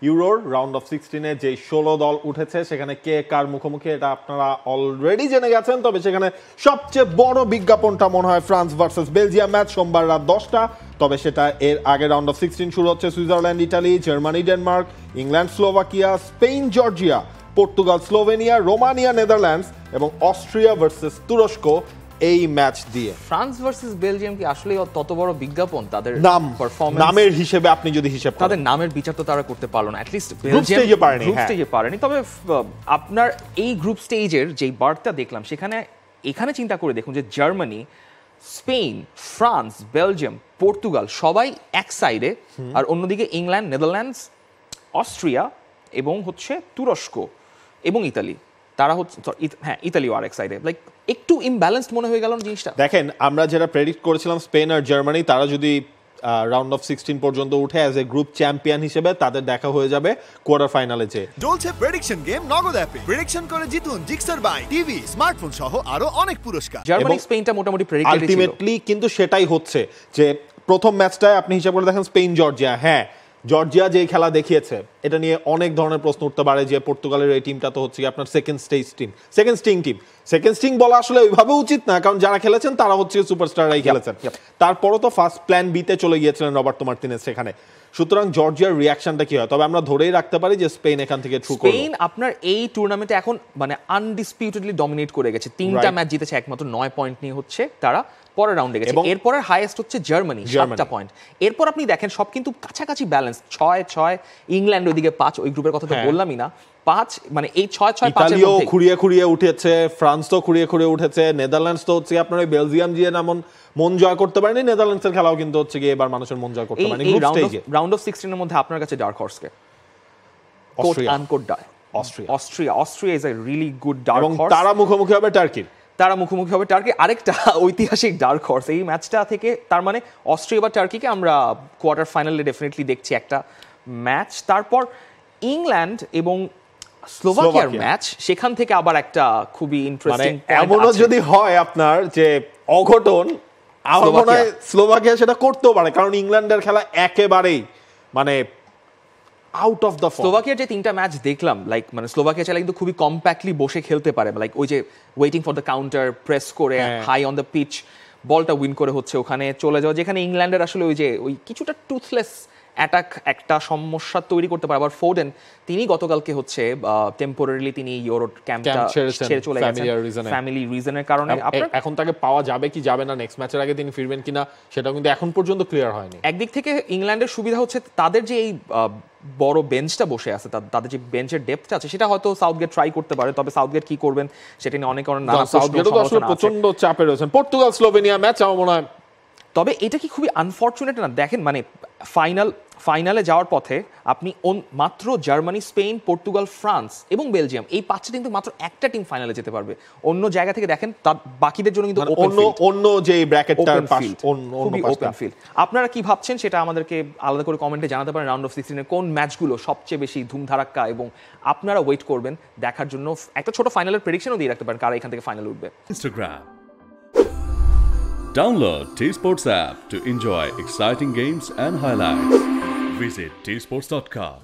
ইউরোর round of 16-এ যে 16 দল উঠেছে সেখানে কে কার মুখোমুখি এটা আপনারা অলরেডি জেনে গেছেন। তবে সেখানে সবচেয়ে বড় বিজ্ঞাপনটা মনে হয় ফ্রান্স ভার্সেস বেলজিয়াম ম্যাচ, সোমবার রাত 10টা। তবে সেটা এর আগে রাউন্ড অফ 16 শুরু হচ্ছে Switzerland Italy, Germany Denmark, England Slovakia, Spain Georgia, Portugal Slovenia, Romania Netherlands এবং অস্ট্রিয়া ভার্সেস তুরস্ক এই ম্যাচ দিয়ে। ফ্রান্স ভার্সেস বেলজিয়াম কি আসলে তত বড় বিজ্ঞাপন? তাদের নাম পারফরম্যান্স, নামের হিসেবে আপনি যদি হিসাব করেন, তাদের নামের বিচার তো তারা করতে পারলো না। অ্যাটলিস্ট গ্রুপ স্টেজে পারেনি, গ্রুপ স্টেজে পারেনি। তবে আপনার এই গ্রুপ স্টেজের যেই বার্তা দেখলাম এখানে চিন্তা করে দেখুন যে Germany, Spain, France, Belgium, Portugal সবাই এক সাইডে, আর অন্যদিকে ইংল্যান্ড, নেদারল্যান্ডস, অস্ট্রিয়া এবং হচ্ছে তুরস্ক এবং ইতালি। তারা হচ্ছে ইতালিও আরেক সাইডে। লাইক একটু ইমব্যালেন্সড মনে হয়ে গেল জিনিসটা। দেখেন, আমরা যেটা প্রেডিক্ট করেছিলাম স্পেন আর জার্মানি তারা যদি রাউন্ড অফ 16 পর্যন্ত উঠে অ্যাজ এ গ্রুপ চ্যাম্পিয়ন হিসেবে তাদের দেখা হয়ে যাবে কোয়ার্টার ফাইনালে যে। চলছে প্রেডিকশন গেম নগদ অ্যাপে। প্রেডিকশন করে জিতুন জিক্সার বাই টিভি, স্মার্টফোন সহ আরো অনেক পুরস্কার। জার্মানি স্পেনটা মোটামুটি প্রেডিক্টেড ছিল। আলটিমেটলি কিন্তু সেটাই হচ্ছে যে প্রথম ম্যাচটায় আপনি হিসাব করে দেখেন স্পেন জর্জিয়া, হ্যাঁ জর্জিয়া যেই খেলা দেখিয়েছে এটা নিয়ে অনেক ধরনের প্রশ্ন উঠতে পারে যে পর্তুগালের এই টিমটা তো হচ্ছে আপনার সেকেন্ড স্টিং বলা আসলে ওইভাবে উচিত না, কারণ যারা খেলেছেন তারা হচ্ছে সুপারস্টাররাই খেলেছেন। তারপরও তো ফার্স্ট প্ল্যান বিতে চলে গিয়েছিলেন রবার্তো মার্টিনেজ সেখানে। সুতরাং জর্জিয়ার রিয়াকশনটা কি হয়? তবে আমরা ধরেই রাখতে পারি যে স্পেন এখান থেকে থ্রু করবে। স্পেন আপনার এই টুর্নামেন্টে এখন মানে আনডিসপিউটেডলি ডমিনেট করে গেছে। 3টা ম্যাচ জিতেছে, একমাত্র 9 পয়েন্ট নিয়ে হচ্ছে তারা পরের রাউন্ডে গেছে। এরপরের হাইয়েস্ট হচ্ছে জার্মানি 7টা পয়েন্ট। এরপর আপনি দেখেন সব কিন্তু কাছাকাছি ব্যালেন্স, 6-6, ইংল্যান্ড ওইদিকে 5, ওই গ্রুপের কথা তো বললামই না, 5 মানে এই 6-6-5 ইতালিও খুঁড়িয়ে উঠেছে, ফ্রান্স তো খুঁড়িয়ে উঠেছে, নেদারল্যান্ডস তো হচ্ছে আপনার ওই বেলজিয়াম যে মন জয় করতে পারেনি, নেদারল্যান্ডসের খেলাও কিন্তু হচ্ছে গিয়ে এবার মানুষের মন জয় করতে পারেনি গ্রুপ স্টেজে। রাউন্ড অফ 16 এর মধ্যে আপনার কাছে dark horse K? Austria is a really good dark horse. তারা মুখোমুখি হবে টার্কি। আরেকটা ঐতিহাসিক ডার্ক হর্স এই ম্যাচটা থেকে। তার মানে অস্ট্রিয়া বা টার্কিকে আমরা কোয়ার্টার ফাইনালে ডেফিনেটলি দেখছি একটা ম্যাচ। তারপর ইংল্যান্ড এবং স্লোভাকিয়ার ম্যাচ, সেখান থেকে আবার একটা খুবই ইন্টারেস্টিং এমনও যদি হয় আপনার যে অঘটন, আমার মনে হয় স্লোভাকিয়া সেটা করতেও পারে, কারণ ইংল্যান্ডের খেলা একেবারেই মানে আউট অফ দ্য ফর্ম। স্লোভাকিয়ার যে 3টা ম্যাচ দেখলাম, লাইক মানে স্লোভাকিয়া চাইলে কিন্তু খুবই কম্প্যাক্টলি বসে খেলতে পারে। লাইক ওই যে waiting for the counter, press করে হাই অন দ্য পিচ বলটা উইন করে হচ্ছে ওখানে চলে যাওয়া, যেখানে ইংল্যান্ডের আসলে ওই কিছুটা টুথলেস অ্যাটাক একটা সমস্যা তৈরি করতে পারে। আবার ফোডেন তিনি গতকালকে হচ্ছে টেম্পোরারিলি তিনি ইউরো ক্যাম্পটা ছেড়ে চলে গেছেন ফ্যামিলি রিজনের কারণে। এখন তাকে পাওয়া যাবে কি যাবে না, নেক্সট ম্যাচের আগে তিনি ফিরবেন কিনা সেটা কিন্তু এখন পর্যন্ত ক্লিয়ার হয়নি। একদিক থেকে ইংল্যান্ডের সুবিধা হচ্ছে তাদের যে এই বড় বেঞ্চটা বসে আছে, তাদের যে বেঞ্চের ডেপথটা আছে সেটা হয়তো সাউথগেট ট্রাই করতে পারে। তবে সাউথগেট কি করবেন সেটা নিয়ে অনেক সাউথগেটও আসলে প্রচন্ড চাপে রয়েছেন। পর্তুগাল স্লোভেনিয়া ম্যাচ আমার মনে হয়, তবে এটা কি খুবই আনফরচুনেট না? দেখেন মানে ফাইনালে যাওয়ার পথে আপনি মাত্র জার্মানি, স্পেন, পর্তুগাল, ফ্রান্স এবং বেলজিয়াম এই 5টা কিন্তু মাত্র একটা টিম ফাইনালে যেতে পারবে। অন্য জায়গা থেকে দেখেন বাকিদের জন্য কিন্তু অন্য যে ব্র্যাকেটটার ওপেন ফিল্ড। আপনারা কি ভাবছেন সেটা আমাদেরকে আলাদা করে কমেন্টে জানাতে পারেন। রাউন্ড অফ 16 এর কোন ম্যাচগুলো সবচেয়ে বেশি ধুমধারাক্কা এবং আপনারা ওয়েট করবেন দেখার জন্য? একটা ছোট ফাইনালের প্রেডিকশনও দিয়ে রাখতে পারেন কারা এখান থেকে ফাইনালে উঠবে। Instagram. Download T-Sports app to enjoy exciting games and highlights. Visit tsports.com.